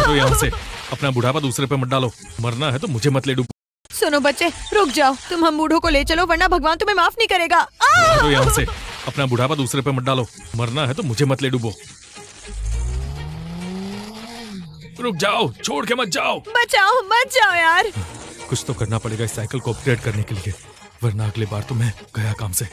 हटो यहाँ से, अपना बुढ़ापा दूसरे पे मत डालो। मरना है तो मुझे मत ले डूबो। सुनो बच्चे, रुक जाओ। तुम हम बूढ़ों को ले चलो वरना भगवान तुम्हें माफ नहीं करेगा। हटो यहाँ से, अपना बुढ़ापा दूसरे पे मत डालो। मरना है तो मुझे मत ले डूबो। रुक जाओ, छोड़ के मत जाओ। बचाओ, मत जाओ यार। कुछ तो करना पड़ेगा इस साइकिल को अपग्रेड करने के लिए, वरना अगली बार तो मैं गया काम से।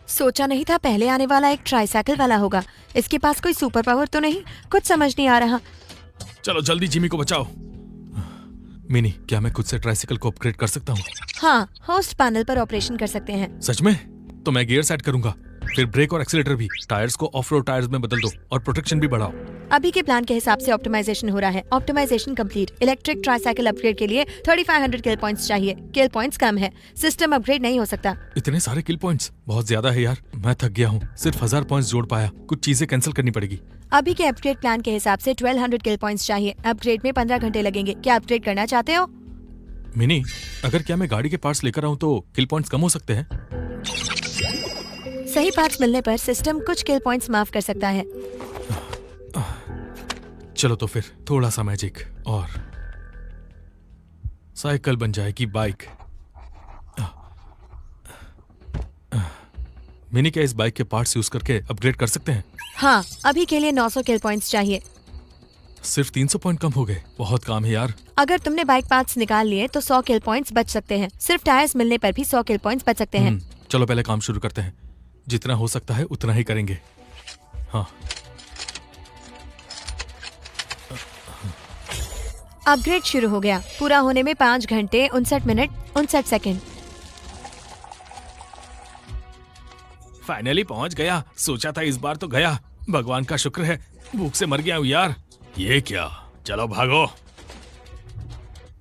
सोचा नहीं था पहले आने वाला एक ट्राईसाइकिल वाला होगा। इसके पास कोई सुपर पावर तो नहीं? कुछ समझ नहीं आ रहा। चलो जल्दी जिमी को बचाओ। मिनी, क्या मैं खुद से ट्राइसाइकिल को अपग्रेड कर सकता हूँ? हाँ, होस्ट पैनल पर ऑपरेशन कर सकते हैं। सच में? तो मैं गियर सेट करूंगा, फिर ब्रेक और एक्सीलेटर भी। टायर्स को ऑफ रोड टायर्स में बदल दो और प्रोटेक्शन भी बढ़ाओ। अभी के प्लान के हिसाब से ऑप्टिमाइजेशन हो रहा है। Optimization complete. Electric tricycle upgrade के लिए 3500 किल पॉइंट्स चाहिए। किल पॉइंट्स कम है, सिस्टम अपग्रेड नहीं हो सकता। इतने सारे किल पॉइंट्स बहुत ज्यादा है यार। मैं थक गया हूँ, सिर्फ 1000 पॉइंट्स जोड़ पाया। कुछ चीजें कैंसिल करनी पड़ेगी। अभी के अपग्रेड प्लान के हिसाब से 1200 किल पॉइंट्स चाहिए। अपग्रेड में 15 घंटे लगेंगे। क्या अपग्रेड करना चाहते हो? मिनी, अगर क्या मैं गाड़ी के पार्ट्स लेकर आऊँ तो किल पॉइंट्स कम हो सकते हैं? सही पार्ट्स मिलने पर सिस्टम कुछ किल पॉइंट्स माफ कर सकता है। चलो तो फिर थोड़ा सा मैजिक और साइकिल बन जाएगी बाइक। मिनी, क्या इस बाइक के पार्ट्स यूज करके अपग्रेड कर सकते हैं? हाँ, अभी के लिए 900 किल पॉइंट्स चाहिए। सिर्फ 300 पॉइंट कम हो गए। बहुत काम है यार। अगर तुमने बाइक पार्ट्स निकाल लिए तो 100 किल पॉइंट्स बच सकते हैं। सिर्फ टायर्स मिलने पर भी 100 किल पॉइंट्स बच सकते हैं। चलो पहले काम शुरू करते हैं। जितना हो सकता है उतना ही करेंगे। हाँ, अपग्रेड शुरू हो गया। पूरा होने में 5 घंटे 59 मिनट 59 सेकंड। फाइनली पहुंच गया। सोचा था इस बार तो गया। भगवान का शुक्र है, भूख से मर गया हूँ यार। ये क्या? चलो भागो।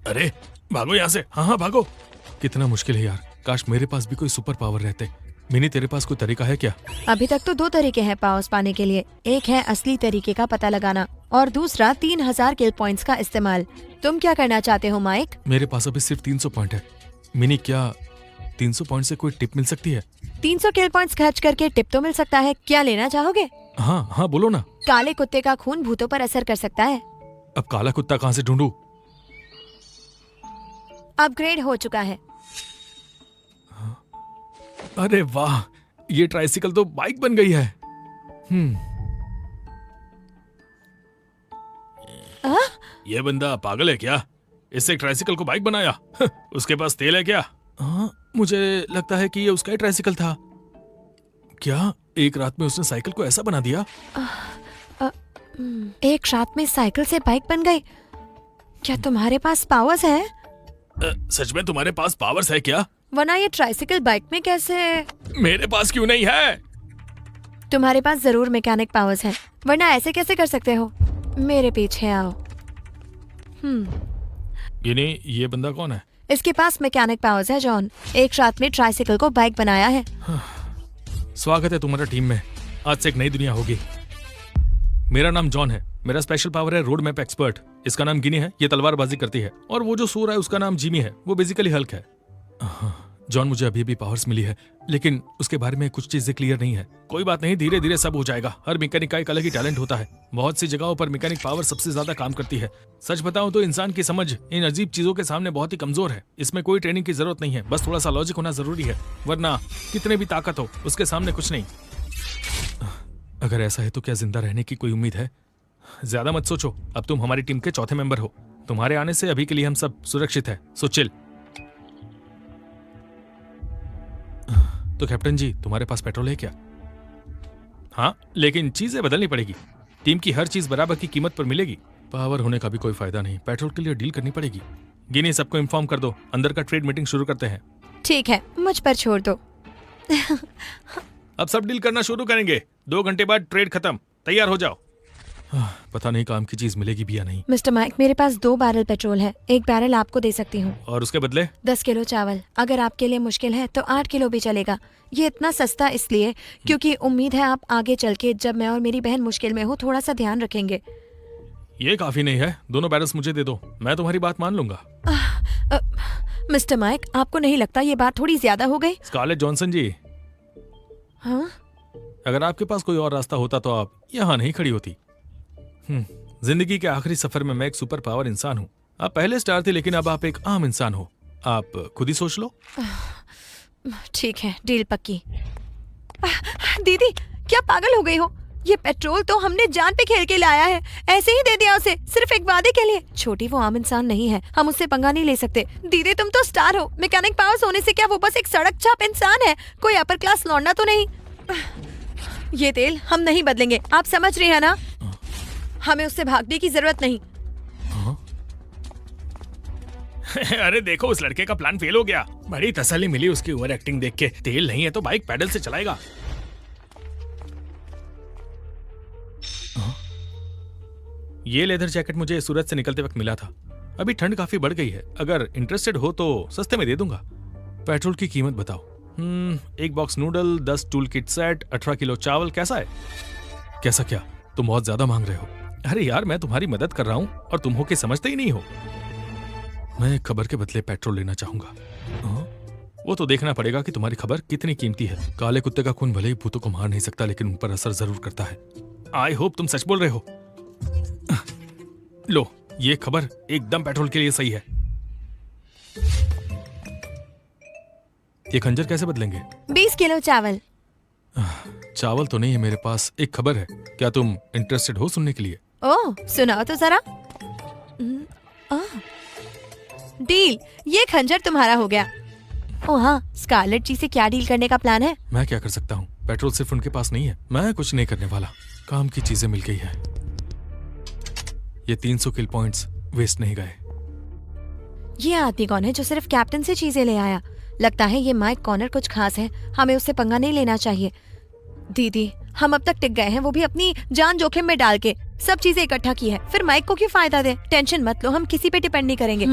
अरे भागो यहाँ से। हाँ हाँ भागो। कितना मुश्किल है यार। काश मेरे पास भी कोई सुपर पावर रहते। मिनी, तेरे पास कोई तरीका है क्या? अभी तक तो 2 तरीके हैं पावर्स पाने के लिए। एक है असली तरीके का पता लगाना और दूसरा 3000 किल पॉइंट्स का इस्तेमाल। तुम क्या करना चाहते हो माइक? मेरे पास अभी सिर्फ 300 पॉइंट है। मिनी, क्या 300 पॉइंट से कोई टिप मिल सकती है? 300 किल पॉइंट्स खर्च करके टिप तो मिल सकता है। क्या लेना चाहोगे? हाँ हाँ बोलो ना। काले कुत्ते का खून भूतों पर असर कर सकता है। अब काला कुत्ता कहाँ से ढूंढूं? अपग्रेड हो चुका है। अरे वाह, ये ट्राइसिकल तो बाइक बन गई है। ये बंदा पागल है क्या? इससे ट्राइसिकल को बाइक बनाया? उसके पास तेल है क्या? हाँ, मुझे लगता है कि ये उसका ही ट्राइसिकल था। क्या एक रात में उसने साइकिल को ऐसा बना दिया? एक रात में साइकिल से बाइक बन गई? क्या तुम्हारे पास पावर्स है? सच में तुम्हारे पास पावर्स है क्या? वरना ये ट्राइसिकल बाइक में कैसे? मेरे पास क्यों नहीं है? तुम्हारे पास जरूर मैकेनिक पावर्स हैं, वरना ऐसे कैसे कर सकते हो? मेरे पीछे आओ। ये बंदा कौन है? इसके पास मैकेनिक पावर्स है जॉन। एक रात में ट्राइसिकल को बाइक बनाया है। स्वागत है तुम्हारा टीम में। आज से एक नई दुनिया होगी। मेरा नाम जॉन है। मेरा स्पेशल पावर है रोड मैप एक्सपर्ट। इसका नाम गिनी है, ये तलवारबाजी करती है। और वो जो सो रहा है उसका नाम जिमी है, वो बेसिकली हल्क है। जॉन, मुझे अभी भी पावर्स मिली है, लेकिन उसके बारे में कुछ चीजें क्लियर नहीं है। कोई बात नहीं, धीरे धीरे सब हो जाएगा। हर मैकेनिक का एक अलग ही टैलेंट होता है। बहुत सी जगहों पर मैकेनिक पावर सबसे ज्यादा काम करती है। सच बताऊं तो इंसान की समझ इन अजीब चीजों के सामने बहुत ही कमजोर है। इसमें कोई ट्रेनिंग की जरूरत नहीं है, बस थोड़ा सा लॉजिक होना जरूरी है, वरना कितने भी ताकत हो उसके सामने कुछ नहीं। अगर ऐसा है तो क्या जिंदा रहने की कोई उम्मीद है? ज्यादा मत सोचो, अब तुम हमारी टीम के चौथे मेंबर हो। तुम्हारे आने से अभी के लिए हम सब सुरक्षित है, सो चिल। तो कैप्टन जी, तुम्हारे पास पेट्रोल है क्या? हाँ, लेकिन चीजें बदलनी पड़ेगी। टीम की हर चीज बराबर की कीमत पर मिलेगी। पावर होने का भी कोई फायदा नहीं, पेट्रोल के लिए डील करनी पड़ेगी। गिनी, सबको इन्फॉर्म कर दो, अंदर का ट्रेड मीटिंग शुरू करते हैं। ठीक है, मुझ पर छोड़ दो। अब सब डील करना शुरू करेंगे। 2 घंटे बाद ट्रेड खत्म, तैयार हो जाओ। पता नहीं काम की चीज मिलेगी भी या नहीं। मिस्टर माइक, मेरे पास 2 बैरल पेट्रोल है। 1 बैरल आपको दे सकती हूँ। और उसके बदले? 10 किलो चावल। अगर आपके लिए मुश्किल है तो 8 किलो भी चलेगा। ये इतना सस्ता इसलिए क्योंकि उम्मीद है आप आगे चल के जब मैं और मेरी बहन मुश्किल में हो थोड़ा सा ध्यान रखेंगे। ये काफी नहीं है, दोनों बैरल्स मुझे दे दो, मैं तुम्हारी बात मान लूंगा। मिस्टर माइक, आपको नहीं लगता ये बात थोड़ी ज्यादा हो गई? स्कारलेट जॉनसन जी, हाँ? अगर आपके पास कोई और रास्ता होता तो आप यहाँ नहीं खड़ी होती। जिंदगी के आखिरी सफर में मैं एक सुपर पावर इंसान हूँ। आप पहले स्टार थे, लेकिन अब आप एक आम इंसान हो। आप खुद ही सोच लो। ठीक है, डील पक्की। दीदी, क्या पागल हो गई हो? ये पेट्रोल तो हमने जान पे खेल के लाया है, ऐसे ही दे दिया उसे, सिर्फ एक वादे के लिए। छोटी वो आम इंसान नहीं है, हम उससे पंगा नहीं ले सकते। दीदी, तुम तो स्टार हो, मैकेनिक पावर्स होने से क्या वो बस एक सड़क छाप इंसान है, कोई अपर क्लास लौंडा तो नहीं। ये तेल हम नहीं बदलेंगे, आप समझ रही है ना? हमें उससे भागने की जरूरत नहीं। अरे देखो, उस लड़के का प्लान फेल हो गया। बड़ी तसल्ली मिली उसकी ओवर एक्टिंग देख के। तेल नहीं है तो बाइक पैडल से चलाएगा। ये लेदर जैकेट मुझे सूरत से निकलते वक्त मिला था। अभी ठंड काफी बढ़ गई है, अगर इंटरेस्टेड हो तो सस्ते में दे दूंगा। पेट्रोल की कीमत बताओ। एक box noodle, 10 tool kit set, 18 kilo चावल, कैसा है? कैसा क्या? तुम बहुत ज्यादा मांग रहे हो। अरे यार, मैं तुम्हारी मदद कर रहा हूँ और तुम हो के समझते ही नहीं हो। मैं एक खबर के बदले पेट्रोल लेना चाहूंगा। वो तो देखना पड़ेगा कि तुम्हारी खबर कितनी कीमती है। काले कुत्ते का खून भले ही भूतों को मार नहीं सकता, लेकिन उन पर असर जरूर करता है। आई होप तुम सच बोल रहे हो। लो, ये खबर एकदम पेट्रोल के लिए सही है। ये खंजर कैसे बदलेंगे? 20 किलो चावल। चावल तो नहीं है मेरे पास, एक खबर है। क्या तुम इंटरेस्टेड हो सुनने के लिए? ओह, सुनाओ तो जरा। डील, ये खंजर तुम्हारा हो गया। ओह हाँ, स्कारलेट जी से क्या डील करने का प्लान है? मैं क्या कर सकता हूँ? पेट्रोल सिर्फ उनके पास नहीं है। मैं कुछ नहीं करने वाला। काम की चीजें मिल गई है। ये 300 किल पॉइंट्स वेस्ट नहीं गए। ये आदमी कौन है जो सिर्फ कैप्टन से चीजें ले आया? लगता है ये माइक कॉर्नर कुछ खास है, हमें उससे पंगा नहीं लेना चाहिए। दीदी, हम अब तक टिक गए हैं, वो भी अपनी जान जोखिम में डाल के। सब चीजें इकट्ठा की है, फिर माइक को क्यों फायदा दे? टेंशन मत लो, हम किसी पे डिपेंड नहीं करेंगे।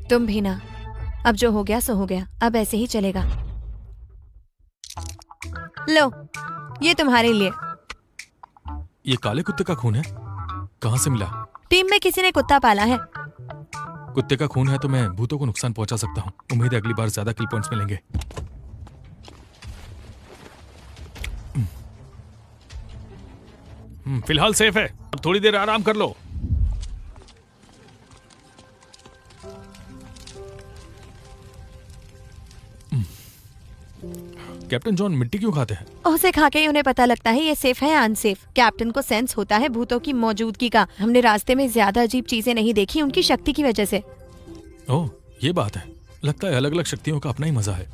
तुम भी ना। अब जो हो गया सो हो गया, अब ऐसे ही चलेगा। लो, ये तुम्हारे लिए। ये काले कुत्ते का खून है? कहाँ से मिला? टीम में किसी ने कुत्ता पाला है। कुत्ते का खून है तो मैं भूतों को नुकसान पहुंचा सकता हूँ। उम्मीद है अगली बार ज्यादा किल पॉइंट्स मिलेंगे। फिलहाल सेफ है, अब थोड़ी देर आराम कर लो। कैप्टन जॉन मिट्टी क्यों खाते हैं? उसे खा के ही उन्हें पता लगता है ये सेफ है या अनसेफ। कैप्टन को सेंस होता है भूतों की मौजूदगी का। हमने रास्ते में ज्यादा अजीब चीजें नहीं देखी उनकी शक्ति की वजह से। ओह, ये बात है। लगता है अलग अलग शक्तियों का अपना ही मजा है।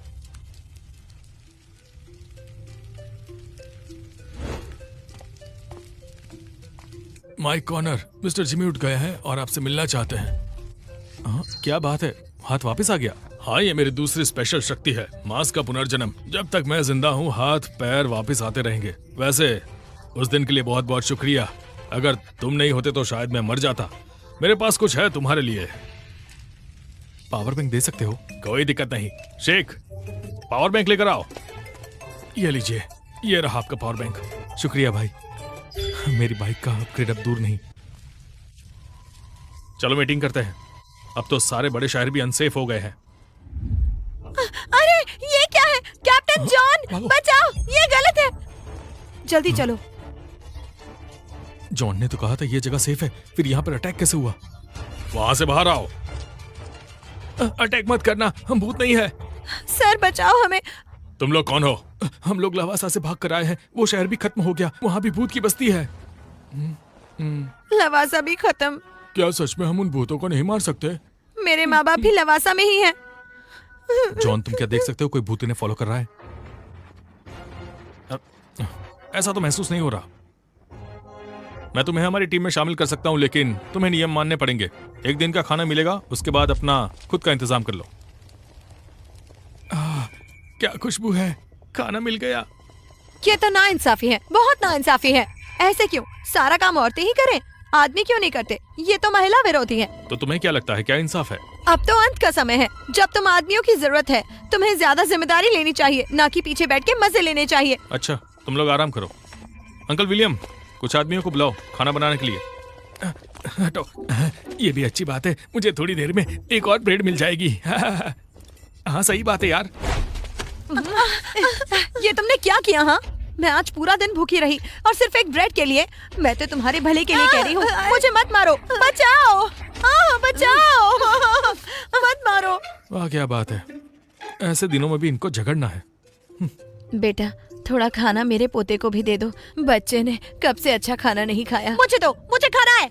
माइक कॉर्नर, मिस्टर जिमी उठ गए हैं और आपसे मिलना चाहते हैं। क्या बात है, हाथ वापस आ गया? हाँ, ये मेरी दूसरी स्पेशल शक्ति है, मांस का पुनर्जन्म। जब तक मैं जिंदा हूँ हाथ पैर वापस आते रहेंगे। वैसे उस दिन के लिए बहुत बहुत शुक्रिया। अगर तुम नहीं होते तो शायद मैं मर जाता। मेरे पास कुछ है तुम्हारे लिए। पावर बैंक दे सकते हो? कोई दिक्कत नहीं। शेख, पावर बैंक लेकर आओ। ये लीजिए, ये रहा आपका पावर बैंक। शुक्रिया भाई। मेरी बाइक का अपग्रेड अब दूर नहीं। चलो मीटिंग करते हैं। अब तो सारे बड़े शहर भी अनसेफ हो गए हैं। अरे ये क्या है? कैप्टन जॉन, बचाओ, ये गलत है। जल्दी चलो। जॉन ने तो कहा था ये जगह सेफ है, फिर यहाँ पर अटैक कैसे हुआ? वहां से बाहर आओ। अटैक मत करना, हम भूत नहीं है। सर बचाओ हमें। तुम लोग कौन हो? हम लोग लवासा से भाग कर आए हैं। वो शहर भी खत्म हो गया, वहाँ भी भूत की बस्ती है। लवासा भी खत्म? क्या सच में हम उन भूतों को नहीं मार सकते? मेरे माँ बाप भी लवासा में ही हैं। जॉन, तुम क्या देख सकते हो कोई भूत इन्हें फॉलो कर रहा है? ऐसा तो महसूस नहीं हो रहा। मैं तुम्हें हमारी टीम में शामिल कर सकता हूं, लेकिन तुम्हें नियम मानने पड़ेंगे। एक दिन का खाना मिलेगा, उसके बाद अपना खुद का इंतजाम कर लो। क्या खुशबू है, खाना मिल गया। ये तो नाइंसाफी है, बहुत नाइंसाफी है। ऐसे क्यों? सारा काम औरतें ही करें, आदमी क्यों नहीं करते? ये तो महिला विरोधी है। तो तुम्हें क्या लगता है, क्या इंसाफ है? अब तो अंत का समय है, जब तुम आदमियों की जरूरत है। तुम्हें ज्यादा जिम्मेदारी लेनी चाहिए, ना कि पीछे बैठ के मजे लेने चाहिए। अच्छा, तुम लोग आराम करो। अंकल विलियम, कुछ आदमियों को बुलाओ खाना बनाने के लिए। हटो। ये भी अच्छी बात है, मुझे थोड़ी देर में एक और ब्रेड मिल जाएगी। हाँ सही बात है यार। ये तुमने क्या किया? हाँ, मैं आज पूरा दिन भूखी रही और सिर्फ एक ब्रेड के लिए। मैं तो तुम्हारे भले के लिए कह रही हूँ, मुझे मत मारो। बचाओ, बचाओ, मत मारो। वाह क्या बात है, ऐसे दिनों में भी इनको झगड़ना है। बेटा, थोड़ा खाना मेरे पोते को भी दे दो। बच्चे ने कब से अच्छा खाना नहीं खाया। मुझे दो, मुझे खाना है।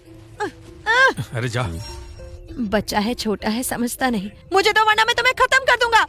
अरे जा। बच्चा है, छोटा है, समझता नहीं। मुझे दो वरना मैं तुम्हें खत्म कर दूंगा।